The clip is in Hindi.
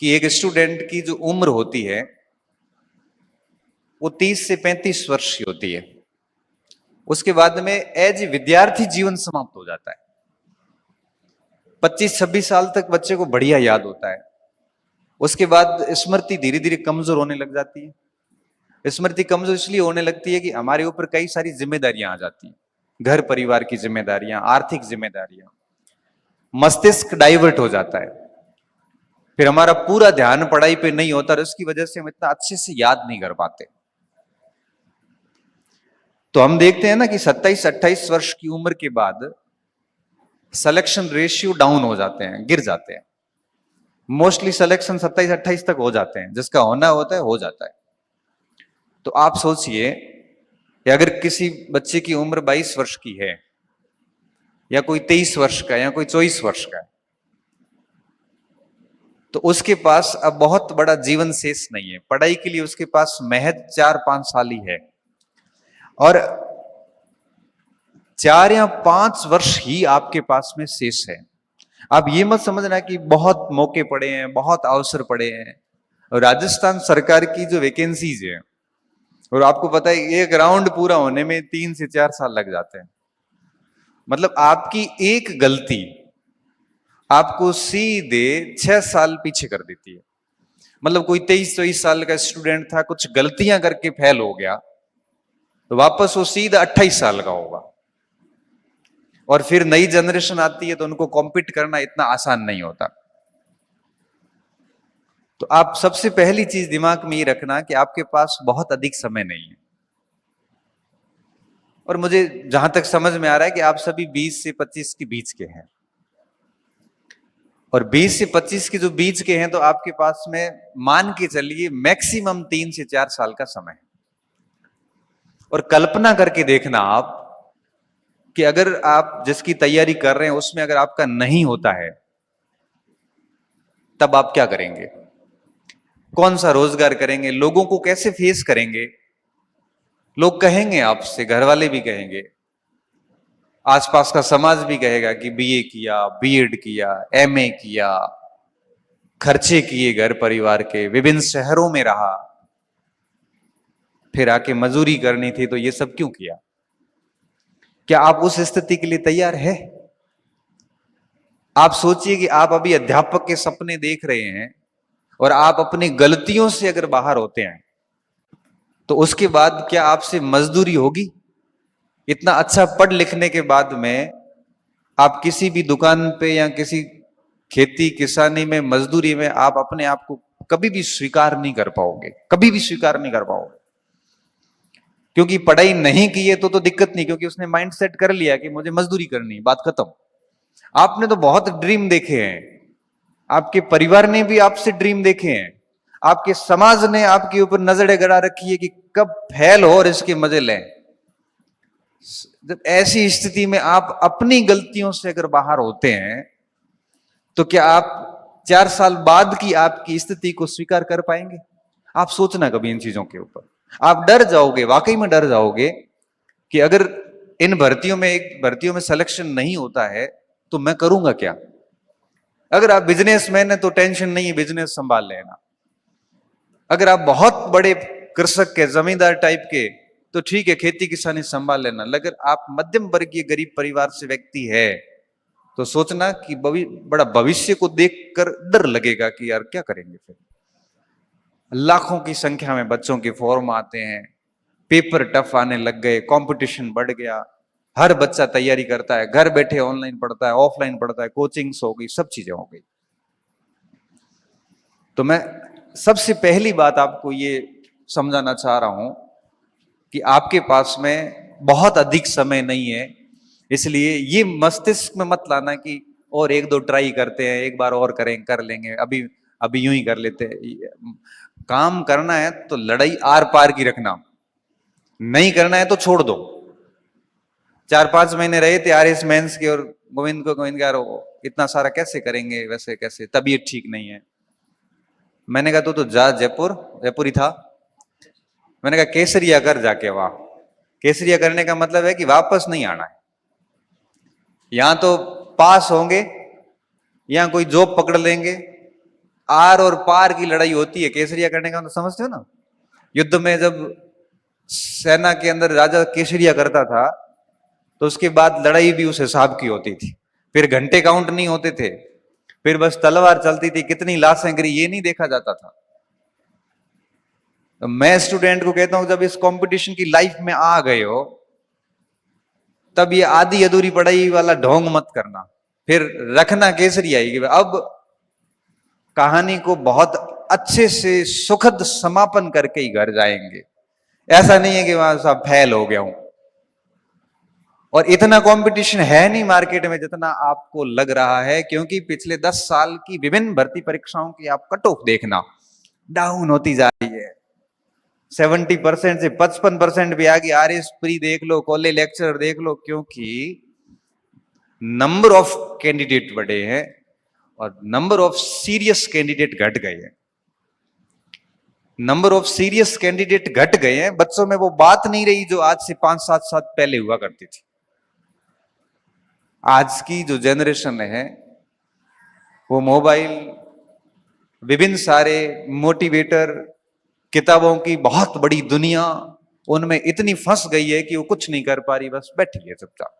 कि एक स्टूडेंट की जो उम्र होती है वो 30 से 35 वर्ष की होती है। उसके बाद में एज विद्यार्थी जीवन समाप्त हो जाता है। 25-26 साल तक बच्चे को बढ़िया याद होता है। उसके बाद स्मृति धीरे धीरे कमजोर होने लग जाती है। स्मृति कमजोर इसलिए होने लगती है कि हमारे ऊपर कई सारी जिम्मेदारियां आ जाती हैं, घर परिवार की जिम्मेदारियां, आर्थिक जिम्मेदारियां, मस्तिष्क डाइवर्ट हो जाता है। फिर हमारा पूरा ध्यान पढ़ाई पे नहीं होता और इसकी वजह से हम इतना अच्छे से याद नहीं कर पाते। तो हम देखते हैं ना कि 27-28 वर्ष की उम्र के बाद सिलेक्शन रेशियो डाउन हो जाते हैं, गिर जाते हैं। मोस्टली सिलेक्शन 27-28 तक हो जाते हैं, जिसका होना होता है हो जाता है। तो आप सोचिए कि अगर किसी बच्चे की उम्र 22 वर्ष की है, या कोई 23 वर्ष का, या कोई 24 वर्ष का है, तो उसके पास अब बहुत बड़ा जीवन शेष नहीं है। पढ़ाई के लिए उसके पास महज 4-5 साल ही है, और 4 या 5 वर्ष ही आपके पास में शेष है। आप ये मत समझना कि बहुत मौके पड़े हैं, बहुत अवसर पड़े हैं। और राजस्थान सरकार की जो वैकेंसीज है, और आपको पता है एक राउंड पूरा होने में 3 से 4 साल लग जाते हैं। मतलब आपकी एक गलती आपको सीधे 6 साल पीछे कर देती है। मतलब कोई 23-24 साल का स्टूडेंट था, कुछ गलतियां करके फेल हो गया, तो वापस वो सीधा 28 साल का होगा। और फिर नई जनरेशन आती है तो उनको कॉम्पीट करना इतना आसान नहीं होता। तो आप सबसे पहली चीज दिमाग में ये रखना कि आपके पास बहुत अधिक समय नहीं है। और मुझे जहां तक समझ में आ रहा है कि आप सभी 20 से 25 के बीच के हैं, और 20 से 25 के जो बीच के हैं, तो आपके पास में मान के चलिए मैक्सिमम 3 से 4 साल का समय है। और कल्पना करके देखना आप कि अगर आप जिसकी तैयारी कर रहे हैं उसमें अगर आपका नहीं होता है, तब आप क्या करेंगे? कौन सा रोजगार करेंगे? लोगों को कैसे फेस करेंगे? लोग कहेंगे आपसे, घर वाले भी कहेंगे, आसपास का समाज भी कहेगा कि बीए किया, बीएड किया, एमए किया, खर्चे किए घर परिवार के, विभिन्न शहरों में रहा, फिर आके मजदूरी करनी थी, तो ये सब क्यों किया? क्या आप उस स्थिति के लिए तैयार है? आप सोचिए कि आप अभी अध्यापक के सपने देख रहे हैं, और आप अपनी गलतियों से अगर बाहर होते हैं, तो उसके बाद क्या आपसे मजदूरी होगी? इतना अच्छा पढ़ लिखने के बाद में आप किसी भी दुकान पे या किसी खेती किसानी में, मजदूरी में, आप अपने आप को कभी भी स्वीकार नहीं कर पाओगे, कभी भी स्वीकार नहीं कर पाओगे। क्योंकि पढ़ाई नहीं की है तो दिक्कत नहीं, क्योंकि उसने माइंड सेट कर लिया कि मुझे मजदूरी करनी, बात खत्म। आपने तो बहुत ड्रीम देखे हैं, आपके परिवार ने भी आपसे ड्रीम देखे हैं, आपके समाज ने आपके ऊपर नजरें गड़ा रखी है कि कब फेल हो और इसके मजे लें। जब ऐसी स्थिति में आप अपनी गलतियों से अगर बाहर होते हैं, तो क्या आप 4 साल बाद की आपकी स्थिति को स्वीकार कर पाएंगे? आप सोचना कभी इन चीजों के ऊपर। आप डर जाओगे, वाकई में डर जाओगे कि अगर इन भर्तियों में सिलेक्शन नहीं होता है तो मैं करूंगा क्या? अगर आप बिजनेसमैन है तो टेंशन नहीं है, बिजनेस संभाल लेना। अगर आप बहुत बड़े कृषक के, जमींदार टाइप के, तो ठीक है, खेती किसानी संभाल लेना। अगर आप मध्यम वर्गीय गरीब परिवार से व्यक्ति है, तो सोचना कि बड़ा भविष्य को देखकर डर लगेगा कि यार क्या करेंगे फिर। लाखों की संख्या में बच्चों के फॉर्म आते हैं, पेपर टफ आने लग गए, कंपटीशन बढ़ गया, हर बच्चा तैयारी करता है, घर बैठे ऑनलाइन पढ़ता है, ऑफलाइन पढ़ता है, कोचिंग्स हो गई, सब चीजें हो गई। तो मैं सबसे पहली बात आपको ये समझाना चाह रहा हूं कि आपके पास में बहुत अधिक समय नहीं है। इसलिए ये मस्तिष्क में मत लाना कि और 1-2 ट्राई करते हैं, एक बार और कर लेंगे, अभी अभी यूं ही कर लेते हैं। काम करना है तो लड़ाई आर पार की रखना, नहीं करना है तो छोड़ दो। 4-5 महीने रहे थे आरएस मेंस के, और गोविंद यार इतना सारा कैसे करेंगे, वैसे कैसे, तबीयत ठीक नहीं है। मैंने कहा तो जा, जयपुर ही था। मैंने कहा केसरिया कर जाके वहां। केसरिया करने का मतलब है कि वापस नहीं आना है। यहां तो पास होंगे, यहां कोई जॉब पकड़ लेंगे, आर और पार की लड़ाई होती है। केसरिया करने का तो समझते हो ना, युद्ध में जब सेना के अंदर राजा केसरिया करता था तो उसके बाद लड़ाई भी उस हिसाब की होती थी। फिर घंटे काउंट नहीं होते थे, फिर बस तलवार चलती थी, कितनी लाशें गिरी ये नहीं देखा जाता था। तो मैं स्टूडेंट को कहता हूं जब इस कंपटीशन की लाइफ में आ गए हो तब ये आधी अधूरी पढ़ाई वाला ढोंग मत करना, फिर रखना केसरिया ही। अब कहानी को बहुत अच्छे से सुखद समापन करके ही घर जाएंगे। ऐसा नहीं है कि वहां सब फेल हो गया हूं। और इतना कंपटीशन है नहीं मार्केट में जितना आपको लग रहा है, क्योंकि पिछले 10 साल की विभिन्न भर्ती परीक्षाओं की आप कट ऑफ देखना, डाउन होती जा रही है। 70% से 55% भी आ गई। RS प्री देख लो, कॉलेज लेक्चरर देख लो, क्योंकि नंबर ऑफ कैंडिडेट बढ़े हैं और नंबर ऑफ सीरियस कैंडिडेट घट गए हैं। नंबर ऑफ सीरियस कैंडिडेट घट गए हैं, बच्चों में वो बात नहीं रही जो आज से 5-7 साल पहले हुआ करती थी। आज की जो जनरेशन है वो मोबाइल, विभिन्न सारे मोटिवेटर, किताबों की बहुत बड़ी दुनिया, उनमें इतनी फंस गई है कि वो कुछ नहीं कर पा रही, बस बैठी है चुपचाप।